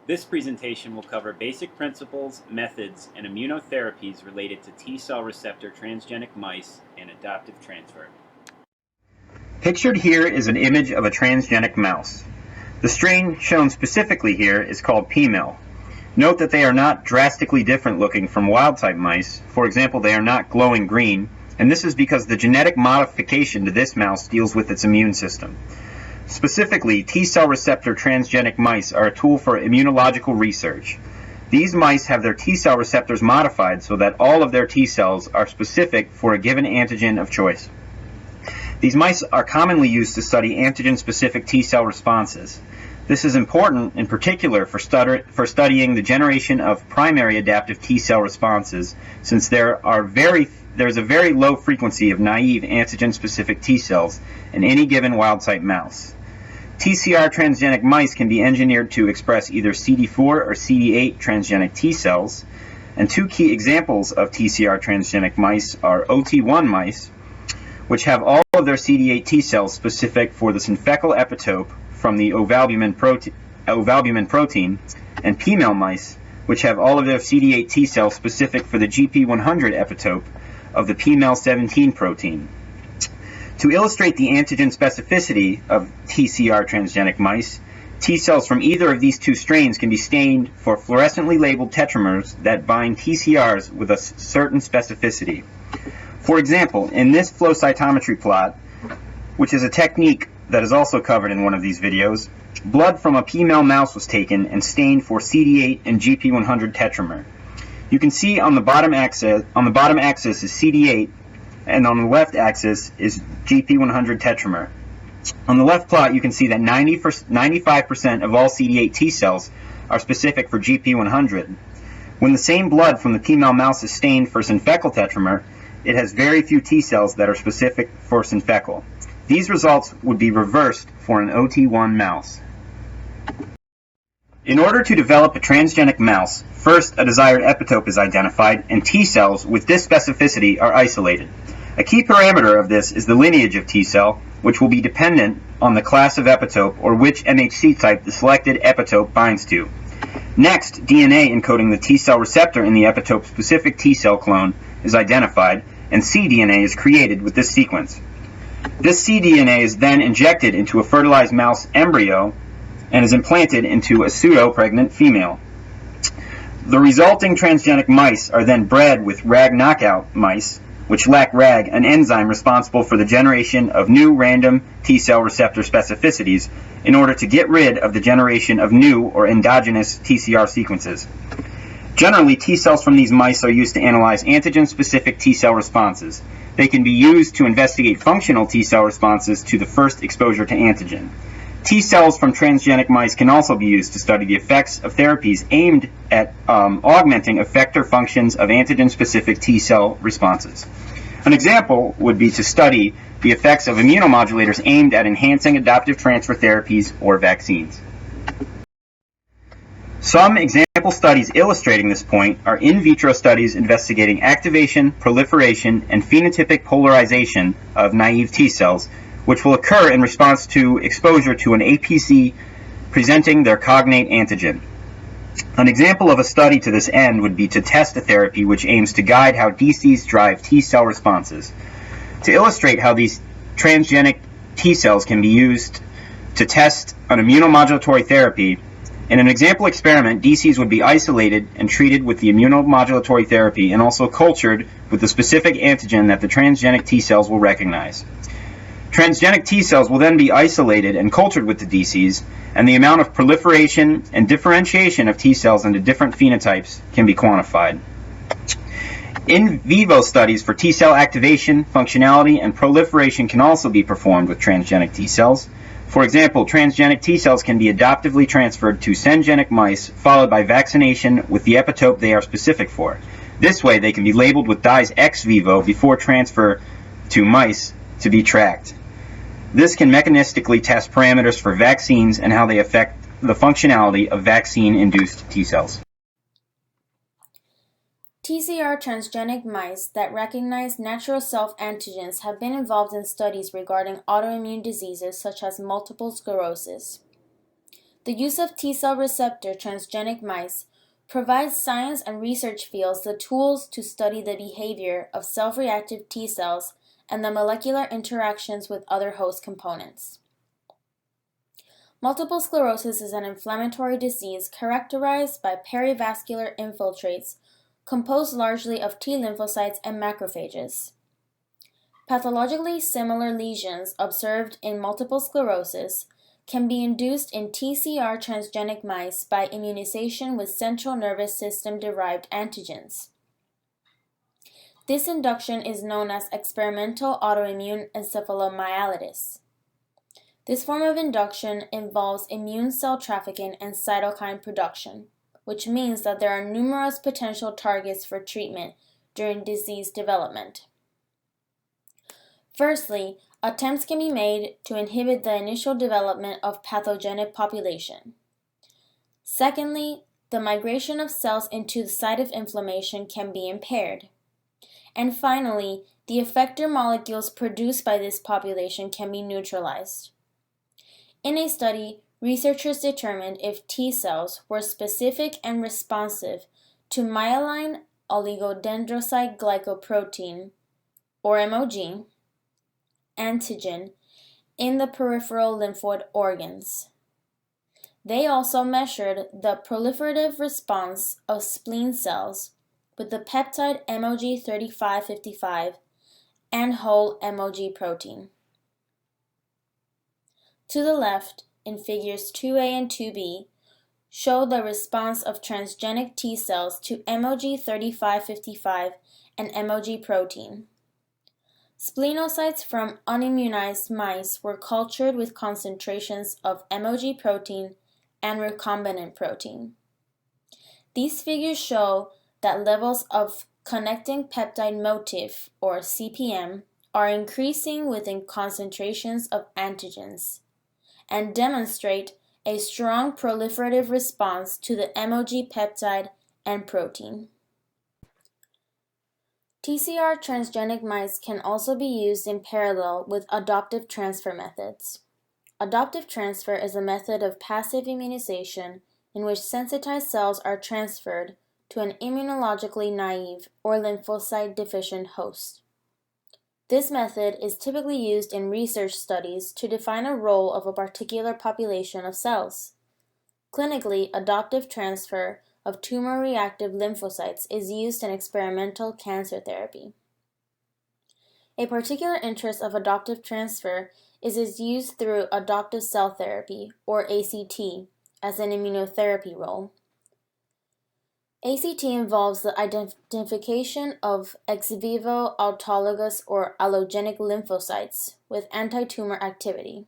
This presentation will cover basic principles, methods, and immunotherapies related to T-cell receptor transgenic mice and adoptive transfer. Pictured here is an image of a transgenic mouse. The strain shown specifically here is called P-mel. Note that they are not drastically different looking from wild-type mice. For example, they are not glowing green, and this is because the genetic modification to this mouse deals with its immune system. Specifically, T-cell receptor transgenic mice are a tool for immunological research. These mice have their T-cell receptors modified so that all of their T-cells are specific for a given antigen of choice. These mice are commonly used to study antigen-specific T-cell responses. This is important in particular for studying the generation of primary adaptive T-cell responses, since there's a very low frequency of naive antigen-specific T-cells in any given wild-type mouse. TCR transgenic mice can be engineered to express either CD4 or CD8 transgenic T-cells, and two key examples of TCR transgenic mice are OT1 mice, which have all of their CD8 T-cells specific for the synfecal epitope from the ovalbumin protein, and P-mel mice, which have all of their CD8 T-cells specific for the GP100 epitope of the P-mel17 protein. To illustrate the antigen specificity of TCR transgenic mice, T-cells from either of these two strains can be stained for fluorescently labeled tetramers that bind TCRs with a certain specificity. For example, in this flow cytometry plot, which is a technique that is also covered in one of these videos, blood from a P-mel mouse was taken and stained for CD8 and GP100 tetramer. You can see on the bottom axis is CD8, and on the left axis is GP100 tetramer. On the left plot, you can see that 95% of all CD8 T cells are specific for GP100. When the same blood from the P-mel mouse is stained for synfecal tetramer, it has very few T cells that are specific for synfecal. These results would be reversed for an OT1 mouse. In order to develop a transgenic mouse, first a desired epitope is identified and T cells with this specificity are isolated. A key parameter of this is the lineage of T cell, which will be dependent on the class of epitope or which MHC type the selected epitope binds to. Next, DNA encoding the T cell receptor in the epitope-specific T cell clone is identified, and cDNA is created with this sequence. This cDNA is then injected into a fertilized mouse embryo and is implanted into a pseudo-pregnant female. The resulting transgenic mice are then bred with RAG knockout mice, which lack RAG, an enzyme responsible for the generation of new random T-cell receptor specificities, in order to get rid of the generation of new or endogenous TCR sequences. Generally, T cells from these mice are used to analyze antigen-specific T cell responses. They can be used to investigate functional T cell responses to the first exposure to antigen. T cells from transgenic mice can also be used to study the effects of therapies aimed at augmenting effector functions of antigen-specific T cell responses. An example would be to study the effects of immunomodulators aimed at enhancing adoptive transfer therapies or vaccines. Some example studies illustrating this point are in vitro studies investigating activation, proliferation, and phenotypic polarization of naive T cells, which will occur in response to exposure to an APC presenting their cognate antigen. An example of a study to this end would be to test a therapy which aims to guide how DCs drive T cell responses. To illustrate how these transgenic T cells can be used to test an immunomodulatory therapy, in an example experiment, DCs would be isolated and treated with the immunomodulatory therapy and also cultured with the specific antigen that the transgenic T cells will recognize. Transgenic T cells will then be isolated and cultured with the DCs, and the amount of proliferation and differentiation of T cells into different phenotypes can be quantified. In vivo studies for T cell activation, functionality, and proliferation can also be performed with transgenic T cells. For example, transgenic T cells can be adoptively transferred to sengenic mice, followed by vaccination with the epitope they are specific for. This way, they can be labeled with dyes ex vivo before transfer to mice to be tracked. This can mechanistically test parameters for vaccines and how they affect the functionality of vaccine-induced T cells. TCR transgenic mice that recognize natural self-antigens have been involved in studies regarding autoimmune diseases such as multiple sclerosis. The use of T-cell receptor transgenic mice provides science and research fields the tools to study the behavior of self-reactive T cells and the molecular interactions with other host components. Multiple sclerosis is an inflammatory disease characterized by perivascular infiltrates composed largely of T lymphocytes and macrophages. Pathologically similar lesions observed in multiple sclerosis can be induced in TCR transgenic mice by immunization with central nervous system derived antigens. This induction is known as experimental autoimmune encephalomyelitis. This form of induction involves immune cell trafficking and cytokine production, which means that there are numerous potential targets for treatment during disease development. Firstly, attempts can be made to inhibit the initial development of pathogenic population. Secondly, the migration of cells into the site of inflammation can be impaired. And finally, the effector molecules produced by this population can be neutralized. In a study, researchers determined if T cells were specific and responsive to myelin oligodendrocyte glycoprotein, or MOG, antigen in the peripheral lymphoid organs. They also measured the proliferative response of spleen cells with the peptide MOG 3555 and whole MOG protein. To the left, in figures 2A and 2B, show the response of transgenic T cells to MOG 3555 and MOG protein. Splenocytes from unimmunized mice were cultured with concentrations of MOG protein and recombinant protein. These figures show that levels of connecting peptide motif, or CPM, are increasing within concentrations of antigens, and demonstrate a strong proliferative response to the MOG peptide and protein. TCR transgenic mice can also be used in parallel with adoptive transfer methods. Adoptive transfer is a method of passive immunization in which sensitized cells are transferred to an immunologically naive or lymphocyte deficient host. This method is typically used in research studies to define a role of a particular population of cells. Clinically, adoptive transfer of tumor-reactive lymphocytes is used in experimental cancer therapy. A particular interest of adoptive transfer is its use through adoptive cell therapy, or ACT, as an immunotherapy role. ACT involves the identification of ex vivo autologous or allogenic lymphocytes with anti-tumor activity,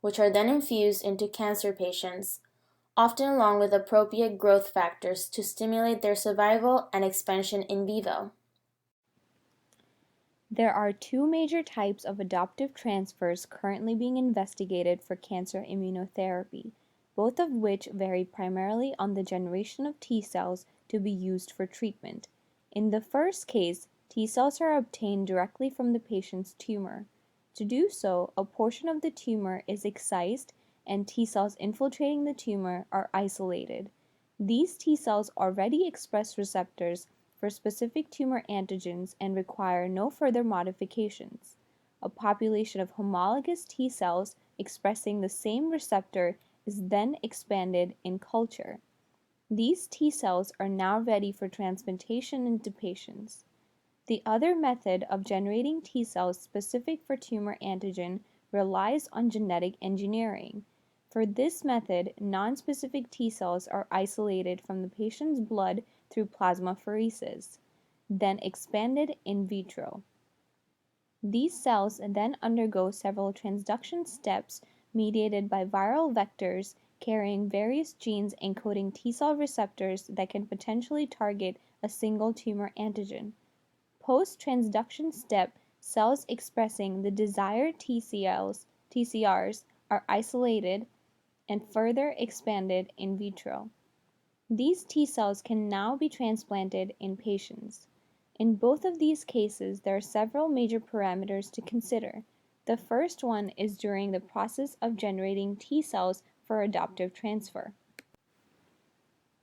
which are then infused into cancer patients, often along with appropriate growth factors to stimulate their survival and expansion in vivo. There are two major types of adoptive transfers currently being investigated for cancer immunotherapy, both of which vary primarily on the generation of T cells to be used for treatment. In the first case, T cells are obtained directly from the patient's tumor. To do so, a portion of the tumor is excised and T cells infiltrating the tumor are isolated. These T cells already express receptors for specific tumor antigens and require no further modifications. A population of homologous T cells expressing the same receptor is then expanded in culture. These T cells are now ready for transplantation into patients. The other method of generating T cells specific for tumor antigen relies on genetic engineering. For this method, nonspecific T cells are isolated from the patient's blood through plasmapheresis, then expanded in vitro. These cells then undergo several transduction steps mediated by viral vectors carrying various genes encoding T cell receptors that can potentially target a single tumor antigen. Post-transduction step, cells expressing the desired TCRs are isolated and further expanded in vitro. These T cells can now be transplanted in patients. In both of these cases, there are several major parameters to consider. The first one is during the process of generating T cells for adoptive transfer.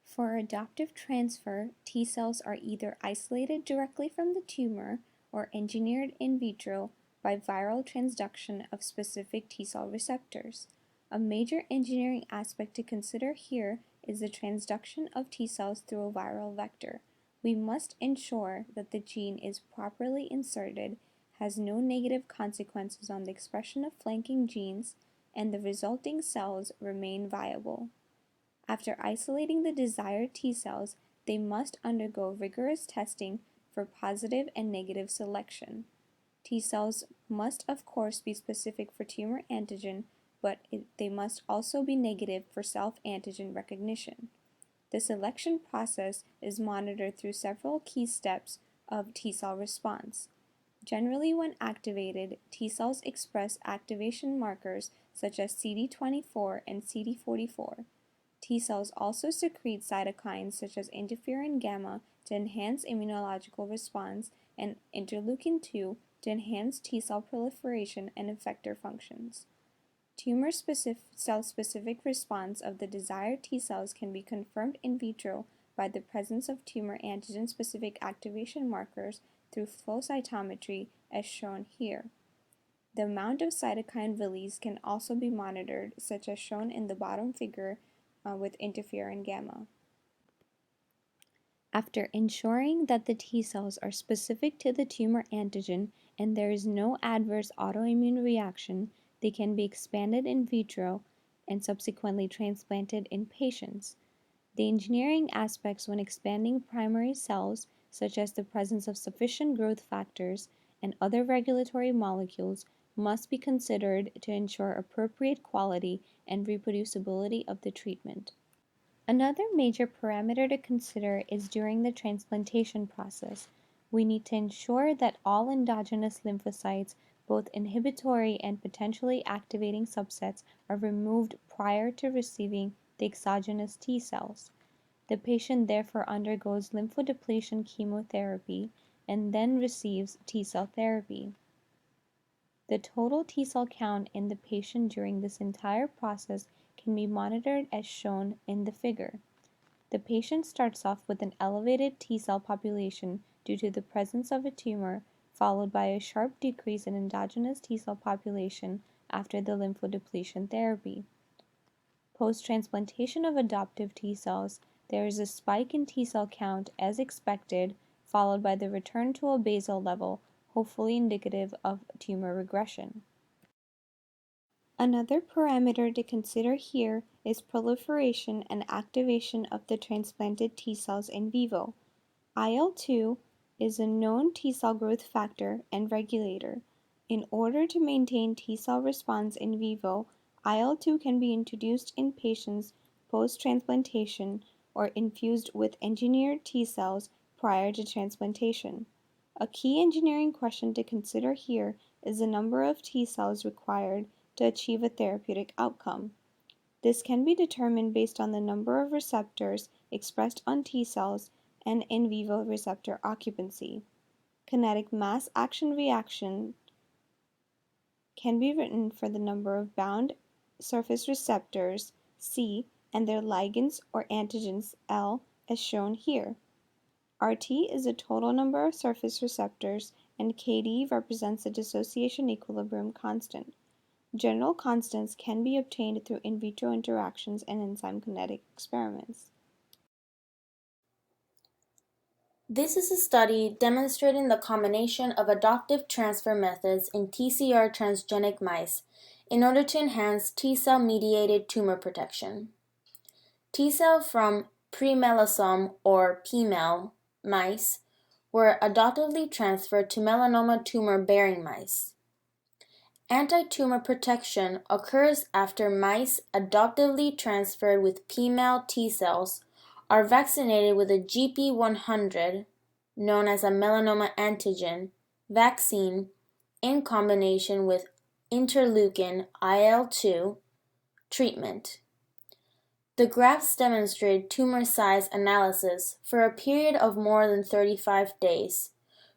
For adoptive transfer, T cells are either isolated directly from the tumor or engineered in vitro by viral transduction of specific T cell receptors. A major engineering aspect to consider here is the transduction of T cells through a viral vector. We must ensure that the gene is properly inserted, has no negative consequences on the expression of flanking genes, and the resulting cells remain viable. After isolating the desired T cells, they must undergo rigorous testing for positive and negative selection. T cells must of course be specific for tumor antigen, but they must also be negative for self-antigen recognition. The selection process is monitored through several key steps of T cell response. Generally, when activated, T cells express activation markers such as CD24 and CD44. T cells also secrete cytokines such as interferon gamma to enhance immunological response and interleukin-2 to enhance T cell proliferation and effector functions. Cell-specific response of the desired T cells can be confirmed in vitro by the presence of tumor antigen-specific activation markers through flow cytometry as shown here. The amount of cytokine release can also be monitored, such as shown in the bottom figure with interferon gamma. After ensuring that the T cells are specific to the tumor antigen and there is no adverse autoimmune reaction, they can be expanded in vitro and subsequently transplanted in patients. The engineering aspects when expanding primary cells, such as the presence of sufficient growth factors and other regulatory molecules, must be considered to ensure appropriate quality and reproducibility of the treatment. Another major parameter to consider is during the transplantation process. We need to ensure that all endogenous lymphocytes, both inhibitory and potentially activating subsets, are removed prior to receiving the exogenous T cells. The patient therefore undergoes lymphodepletion chemotherapy and then receives T cell therapy. The total T cell count in the patient during this entire process can be monitored as shown in the figure. The patient starts off with an elevated T cell population due to the presence of a tumor, followed by a sharp decrease in endogenous T cell population after the lymphodepletion therapy. Post-transplantation of adoptive T cells, there is a spike in T cell count as expected, followed by the return to a basal level, hopefully indicative of tumor regression. Another parameter to consider here is proliferation and activation of the transplanted T cells in vivo. IL-2 is a known T cell growth factor and regulator. In order to maintain T cell response in vivo, IL-2 can be introduced in patients post-transplantation or infused with engineered T cells prior to transplantation. A key engineering question to consider here is the number of T cells required to achieve a therapeutic outcome. This can be determined based on the number of receptors expressed on T cells and in vivo receptor occupancy. Kinetic mass action reaction can be written for the number of bound surface receptors, C, and their ligands or antigens, L, as shown here. RT is the total number of surface receptors, and KD represents the dissociation equilibrium constant. General constants can be obtained through in vitro interactions and enzyme kinetic experiments. This is a study demonstrating the combination of adoptive transfer methods in TCR transgenic mice in order to enhance T-cell-mediated tumor protection. T-cell from pre-melosome or PMEL mice were adoptively transferred to melanoma tumor-bearing mice. Anti-tumor protection occurs after mice adoptively transferred with PMEL T cells are vaccinated with a GP100, known as a melanoma antigen, vaccine in combination with interleukin IL-2 treatment. The graphs demonstrate tumor size analysis for a period of more than 35 days,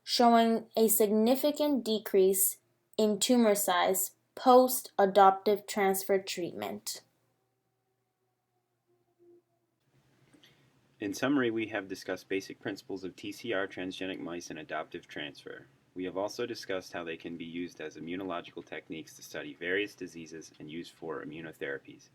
showing a significant decrease in tumor size post-adoptive transfer treatment. In summary, we have discussed basic principles of TCR, transgenic mice, and adoptive transfer. We have also discussed how they can be used as immunological techniques to study various diseases and used for immunotherapies.